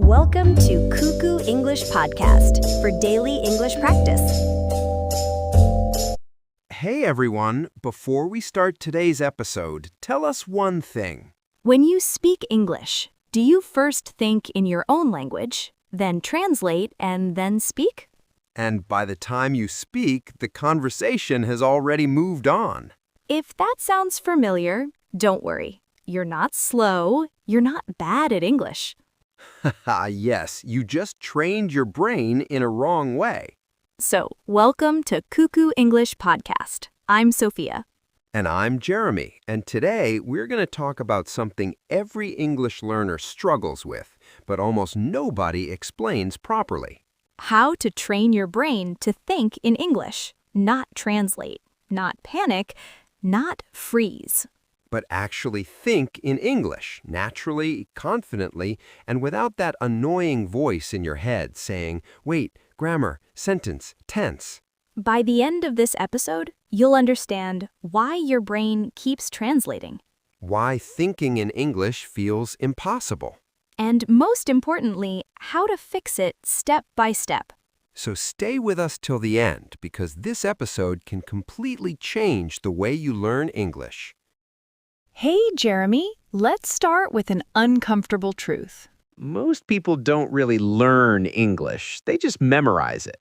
Welcome to Cuckoo English Podcast for daily English practice. Hey everyone, before we start today's episode, tell us one thing. When you speak English, do you first think in your own language, then translate, and then speak? And by the time you speak, the conversation has already moved on. If that sounds familiar, don't worry. You're not slow, you're not bad at English. Haha, yes, you just trained your brain in a wrong way. So, welcome to Cuckoo English Podcast. I'm Sophia. And I'm Jeremy, and today we're going to talk about something every English learner struggles with, but almost nobody explains properly. How to train your brain to think in English, not translate, not panic, not freeze. But actually think in English, naturally, confidently, and without that annoying voice in your head saying, wait, grammar, sentence, tense. By the end of this episode, you'll understand why your brain keeps translating. Why thinking in English feels impossible. And most importantly, how to fix it step by step. So stay with us till the end, because this episode can completely change the way you learn English. Hey, Jeremy, let's start with an uncomfortable truth. Most people don't really learn English. They just memorize it.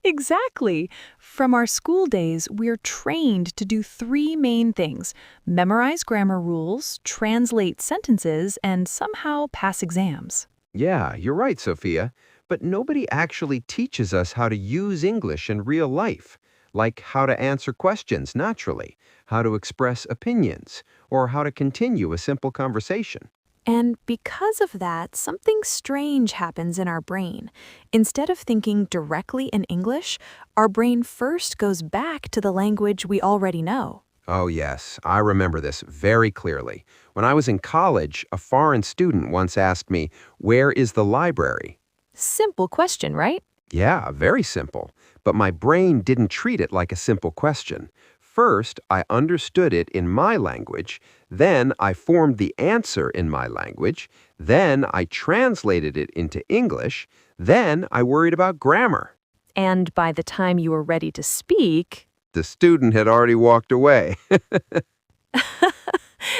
Exactly. From our school days, we're trained to do three main things: memorize grammar rules, translate sentences, and somehow pass exams. Yeah, you're right, Sophia. But nobody actually teaches us how to use English in real life, like how to answer questions naturally, how to express opinions, or how to continue a simple conversation. And because of that, something strange happens in our brain. Instead of thinking directly in English, our brain first goes back to the language we already know. Oh, yes, I remember this very clearly. When I was in college, a foreign student once asked me, "Where is the library?" Simple question, right? Yeah, very simple. But my brain didn't treat it like a simple question. First, I understood it in my language, then I formed the answer in my language, then I translated it into English, then I worried about grammar. And by the time you were ready to speak, The student had already walked away.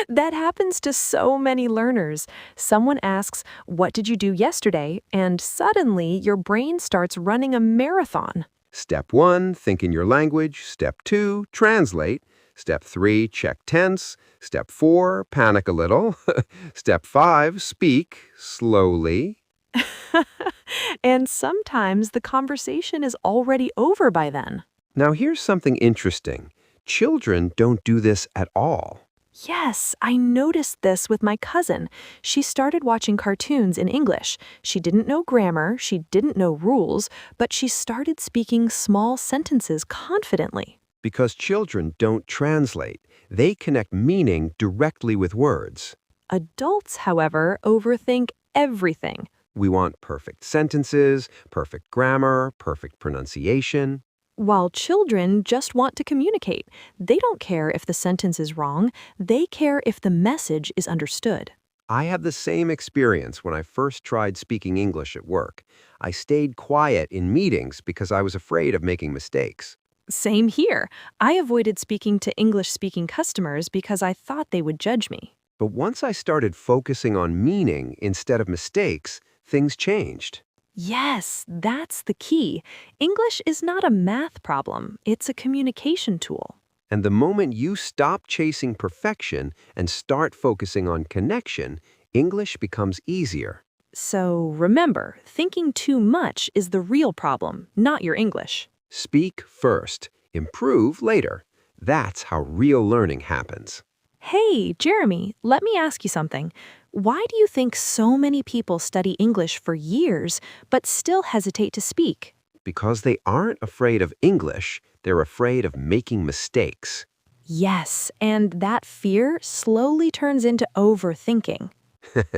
that happens to so many learners. Someone asks, "What did you do yesterday?" And suddenly your brain starts running a marathon. Step 1, think in your language. Step 2, translate. Step 3, check tense. Step 4, panic a little. Step 5, speak slowly. And sometimes the conversation is already over by then. Now here's something interesting. Children don't do this at all. Yes, I noticed this with my cousin. She started watching cartoons in English. She didn't know grammar, she didn't know rules, but she started speaking small sentences confidently. Because children don't translate. They connect meaning directly with words. Adults, however, overthink everything. We want perfect sentences, perfect grammar, perfect pronunciation. While children just want to communicate. They don't care if the sentence is wrong. They care if the message is understood. I had the same experience when I first tried speaking English at work. I stayed quiet in meetings because I was afraid of making mistakes. Same here. I avoided speaking to English-speaking customers because I thought they would judge me. But once I started focusing on meaning instead of mistakes, things changed. Yes, that's the key. English is not a math problem. It's a communication tool. And the moment you stop chasing perfection and start focusing on connection, English becomes easier. So remember, thinking too much is the real problem, not your English. Speak first, improve later. That's how real learning happens. Hey, Jeremy, let me ask you something. Why do you think so many people study English for years but still hesitate to speak? Because they aren't afraid of English, they're afraid of making mistakes. Yes, and that fear slowly turns into overthinking.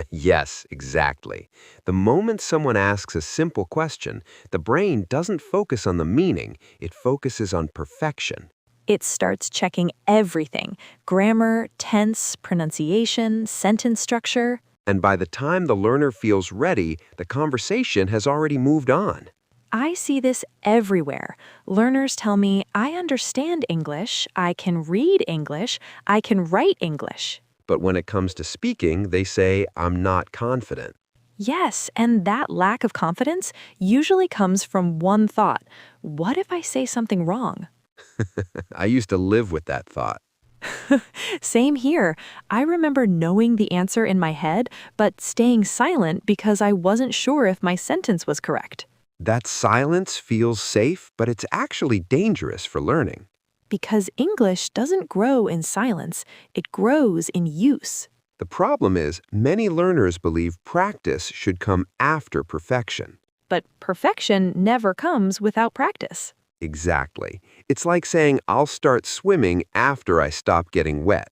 Yes, exactly. The moment someone asks a simple question, the brain doesn't focus on the meaning, it focuses on perfection. It starts checking everything: grammar, tense, pronunciation, sentence structure. And by the time the learner feels ready, the conversation has already moved on. I see this everywhere. Learners tell me, I understand English, I can read English, I can write English. But when it comes to speaking, they say, I'm not confident. Yes, and that lack of confidence usually comes from one thought. What if I say something wrong? I used to live with that thought. Same here. I remember knowing the answer in my head, but staying silent because I wasn't sure if my sentence was correct. That silence feels safe, but it's actually dangerous for learning. Because English doesn't grow in silence, it grows in use. The problem is, many learners believe practice should come after perfection. But perfection never comes without practice. Exactly. It's like saying, I'll start swimming after I stop getting wet.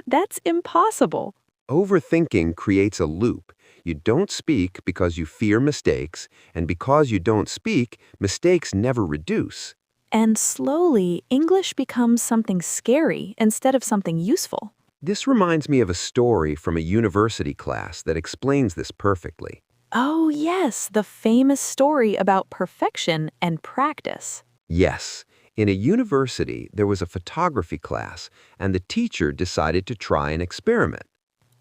That's impossible. Overthinking creates a loop. You don't speak because you fear mistakes, and because you don't speak, mistakes never reduce. And slowly, English becomes something scary instead of something useful. This reminds me of a story from a university class that explains this perfectly. Oh, yes, the famous story about perfection and practice. Yes, in a university, there was a photography class, and the teacher decided to try an experiment.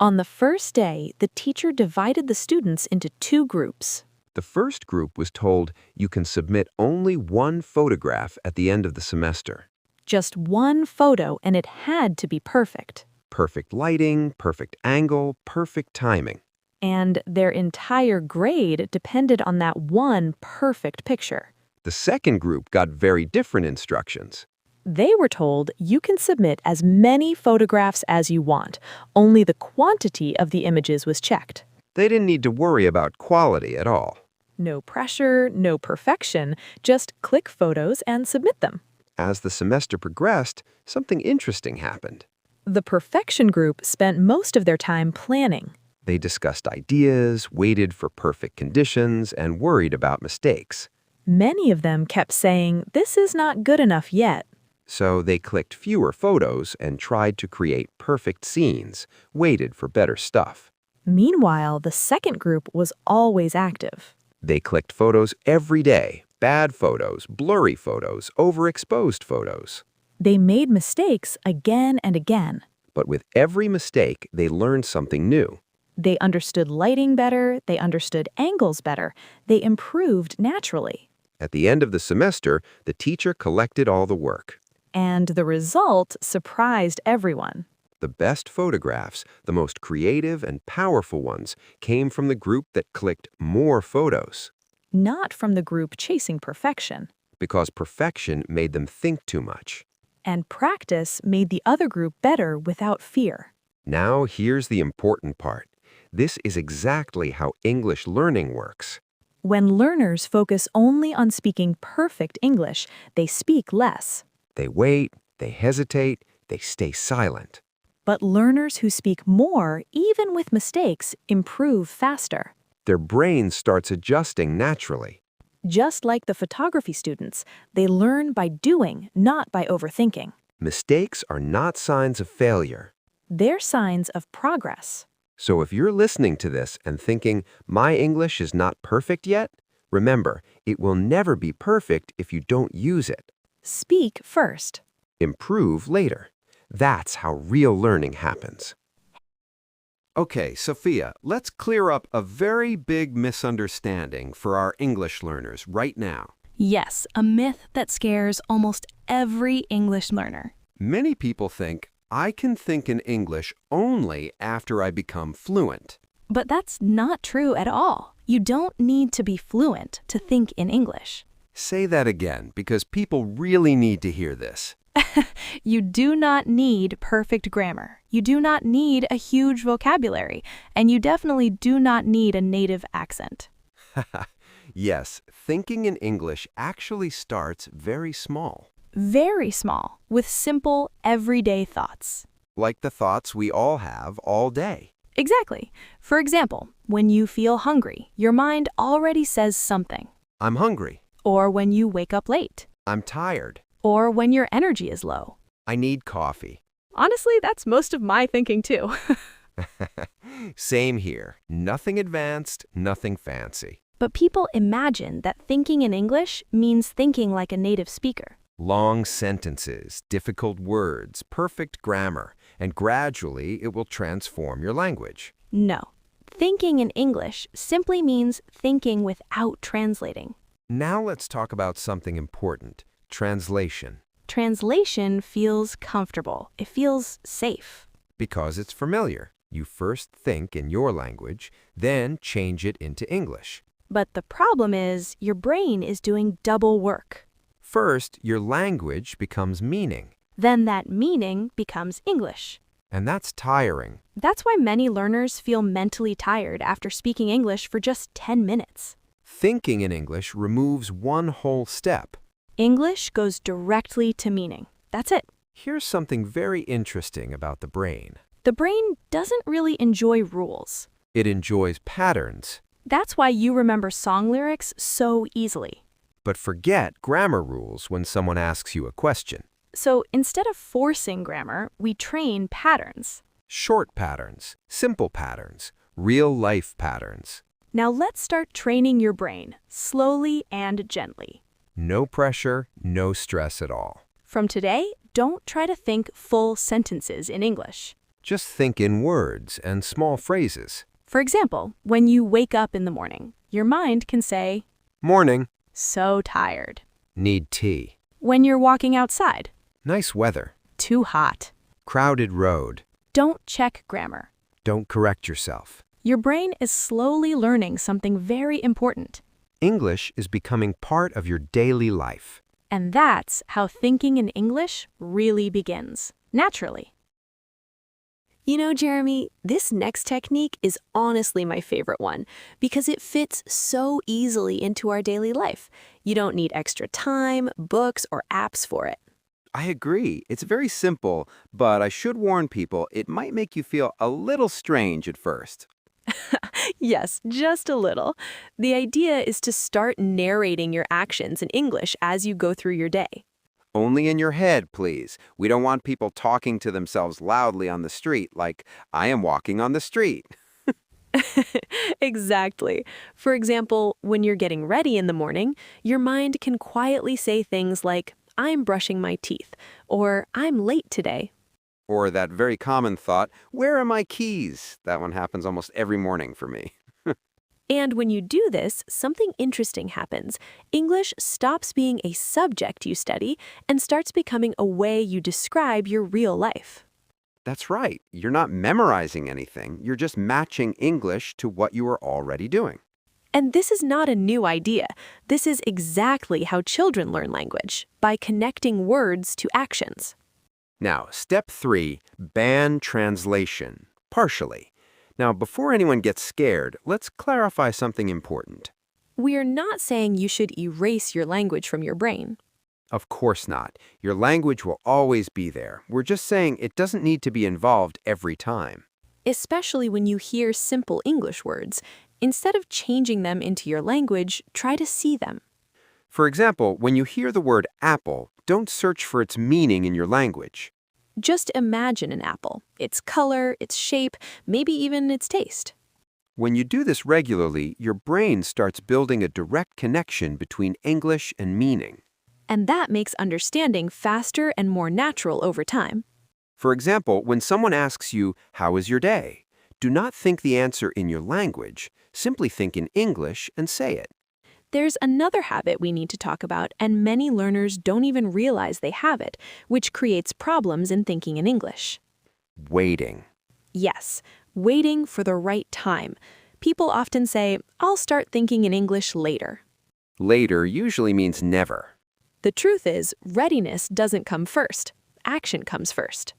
On the first day, the teacher divided the students into two groups. The first group was told you can submit only one photograph at the end of the semester. Just one photo, and it had to be perfect. Perfect lighting, perfect angle, perfect timing. And their entire grade depended on that one perfect picture. The second group got very different instructions. They were told you can submit as many photographs as you want. Only the quantity of the images was checked. They didn't need to worry about quality at all. No pressure, no perfection, just click photos and submit them. As the semester progressed, something interesting happened. The perfection group spent most of their time planning. They discussed ideas, waited for perfect conditions, and worried about mistakes. Many of them kept saying, this is not good enough yet. So they clicked fewer photos and tried to create perfect scenes, waited for better stuff. Meanwhile, the second group was always active. They clicked photos every day, bad photos, blurry photos, overexposed photos. They made mistakes again and again. But with every mistake, they learned something new. They understood lighting better, they understood angles better, they improved naturally. At the end of the semester, the teacher collected all the work. And the result surprised everyone. The best photographs, the most creative and powerful ones, came from the group that clicked more photos. Not from the group chasing perfection. Because perfection made them think too much. And practice made the other group better without fear. Now here's the important part. This is exactly how English learning works. When learners focus only on speaking perfect English, they speak less. They wait, they hesitate, they stay silent. But learners who speak more, even with mistakes, improve faster. Their brain starts adjusting naturally. Just like the photography students, they learn by doing, not by overthinking. Mistakes are not signs of failure. They're signs of progress. So if you're listening to this and thinking, my English is not perfect yet, remember, it will never be perfect if you don't use it. Speak first. Improve later. That's how real learning happens. Okay, Sophia, let's clear up a very big misunderstanding for our English learners right now. Yes, a myth that scares almost every English learner. Many people think, I can think in English only after I become fluent. But that's not true at all. You don't need to be fluent to think in English. Say that again, because people really need to hear this. You do not need perfect grammar. You do not need a huge vocabulary. And you definitely do not need a native accent. Yes, thinking in English actually starts very small. Very small, with simple, everyday thoughts. Like the thoughts we all have all day. Exactly. For example, when you feel hungry, your mind already says something. I'm hungry. Or when you wake up late. I'm tired. Or when your energy is low. I need coffee. Honestly, that's most of my thinking too. Same here. Nothing advanced, nothing fancy. But people imagine that thinking in English means thinking like a native speaker. Long sentences, difficult words, perfect grammar, and gradually it will transform your language. No. Thinking in English simply means thinking without translating. Now let's talk about something important, translation. Translation feels comfortable. It feels safe. Because it's familiar. You first think in your language, then change it into English. But the problem is your brain is doing double work. First, your language becomes meaning, Then that meaning becomes English. and that's tiring. That's why many learners feel mentally tired after speaking English for just 10 minutes. Thinking in English removes one whole step. English goes directly to meaning. That's it. Here's something very interesting about the brain. The brain doesn't really enjoy rules. It enjoys patterns, That's why you remember song lyrics so easily. but forget grammar rules when someone asks you a question. So instead of forcing grammar, we train patterns. Short patterns, simple patterns, real-life patterns. Now let's start training your brain, slowly and gently. No pressure, no stress at all. From today, don't try to think full sentences in English. Just think in words and small phrases. For example, when you wake up in the morning, your mind can say, Morning. so tired. Need tea. When you're walking outside, Nice weather. too hot. Crowded road. Don't check grammar. Don't correct yourself. Your brain is slowly learning something very important. English is becoming part of your daily life. And that's how thinking in English really begins, naturally. You know, Jeremy, this next technique is honestly my favorite one because it fits so easily into our daily life. You don't need extra time, books, or apps for it. I agree. It's very simple, but I should warn people, it might make you feel a little strange at first. Yes, just a little. The idea is to start narrating your actions in English as you go through your day. Only in your head, please. We don't want people talking to themselves loudly on the street like, I am walking on the street. Exactly. For example, when you're getting ready in the morning, your mind can quietly say things like, I'm brushing my teeth, or I'm late today. Or that very common thought, where are my keys? That one happens almost every morning for me. And when you do this, something interesting happens. English stops being a subject you study and starts becoming a way you describe your real life. That's right. You're not memorizing anything. You're just matching English to what you are already doing. And this is not a new idea. This is exactly how children learn language, by connecting words to actions. Now, step 3, ban translation, partially. Now, before anyone gets scared, let's clarify something important. We are not saying you should erase your language from your brain. Of course not. Your language will always be there. We're just saying it doesn't need to be involved every time. Especially when you hear simple English words. Instead of changing them into your language, try to see them. For example, when you hear the word apple, don't search for its meaning in your language. Just imagine an apple, its color, its shape, maybe even its taste. When you do this regularly, your brain starts building a direct connection between English and meaning. And that makes understanding faster and more natural over time. For example, when someone asks you, "How was your day?" do not think the answer in your language. Simply think in English and say it. There's another habit we need to talk about, and many learners don't even realize they have it, which creates problems in thinking in English. Waiting. Yes, waiting for the right time. People often say, I'll start thinking in English later. Later usually means never. The truth is, readiness doesn't come first. Action comes first.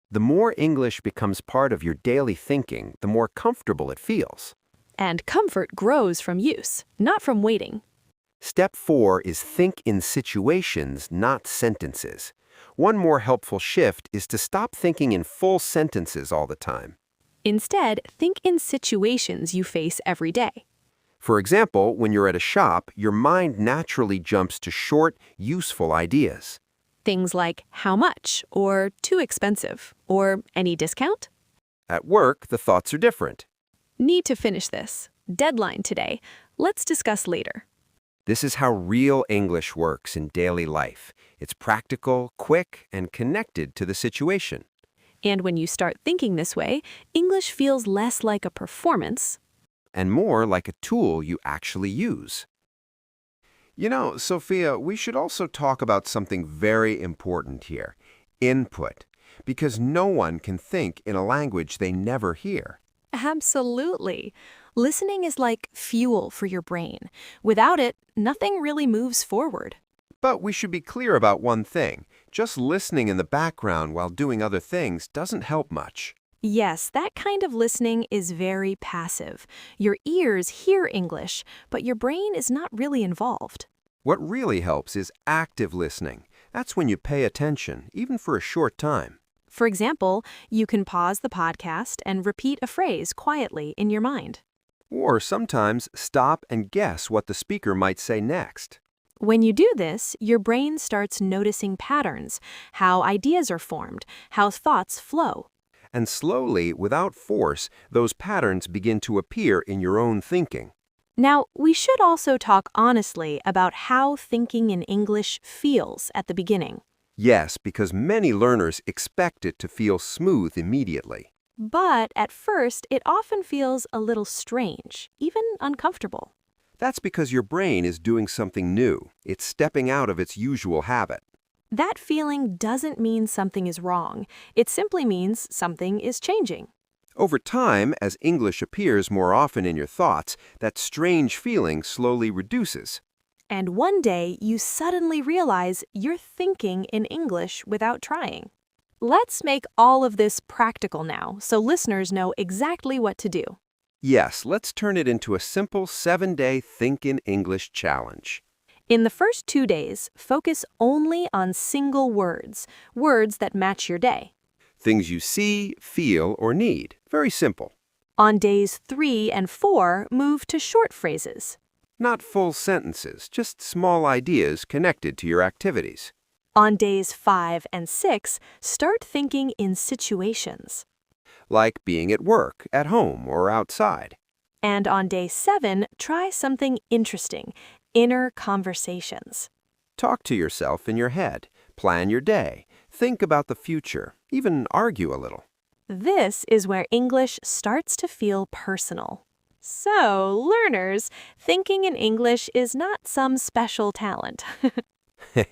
The more English becomes part of your daily thinking, the more comfortable it feels. And comfort grows from use, not from waiting. Step 4 is think in situations, not sentences. One more helpful shift is to stop thinking in full sentences all the time. Instead, think in situations you face every day. For example, when you're at a shop, your mind naturally jumps to short, useful ideas. Things like how much, or too expensive, or any discount. At work, the thoughts are different. Need to finish this. Deadline today. Let's discuss later. This is how real English works in daily life. It's practical, quick, and connected to the situation. And when you start thinking this way, English feels less like a performance. And more like a tool you actually use. You know, Sophia, we should also talk about something very important here. Input. Because no one can think in a language they never hear. Absolutely. Listening is like fuel for your brain. Without it, nothing really moves forward. But we should be clear about one thing. Just listening in the background while doing other things doesn't help much. Yes, that kind of listening is very passive. Your ears hear English, but your brain is not really involved. What really helps is active listening. That's when you pay attention, even for a short time. For example, you can pause the podcast and repeat a phrase quietly in your mind. Or sometimes stop and guess what the speaker might say next. When you do this, your brain starts noticing patterns, how ideas are formed, how thoughts flow. And slowly, without force, those patterns begin to appear in your own thinking. Now, we should also talk honestly about how thinking in English feels at the beginning. Yes, because many learners expect it to feel smooth immediately. But at first, it often feels a little strange, even uncomfortable. That's because your brain is doing something new. It's stepping out of its usual habit. That feeling doesn't mean something is wrong. It simply means something is changing. Over time, as English appears more often in your thoughts, that strange feeling slowly reduces. And one day, you suddenly realize you're thinking in English without trying. Let's make all of this practical now, so listeners know exactly what to do. Yes, let's turn it into a simple 7-day Think in English challenge. In the first 2 days, focus only on single words, words that match your day. Things you see, feel, or need. Very simple. On days 3 and 4, move to short phrases. Not full sentences, just small ideas connected to your activities. On days 5 and 6, start thinking in situations. Like being at work, at home, or outside. And on day 7, try something interesting, inner conversations. Talk to yourself in your head. Plan your day. Think about the future. Even argue a little. This is where English starts to feel personal. So, learners, thinking in English is not some special talent.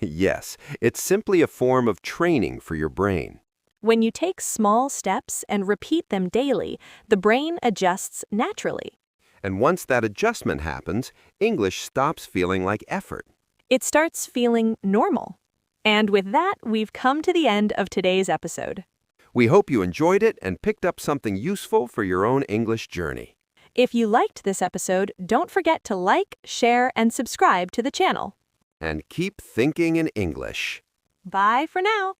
Yes, it's simply a form of training for your brain. When you take small steps and repeat them daily, the brain adjusts naturally. And once that adjustment happens, English stops feeling like effort. It starts feeling normal. And with that, we've come to the end of today's episode. We hope you enjoyed it and picked up something useful for your own English journey. If you liked this episode, don't forget to like, share, and subscribe to the channel. And keep thinking in English. Bye for now.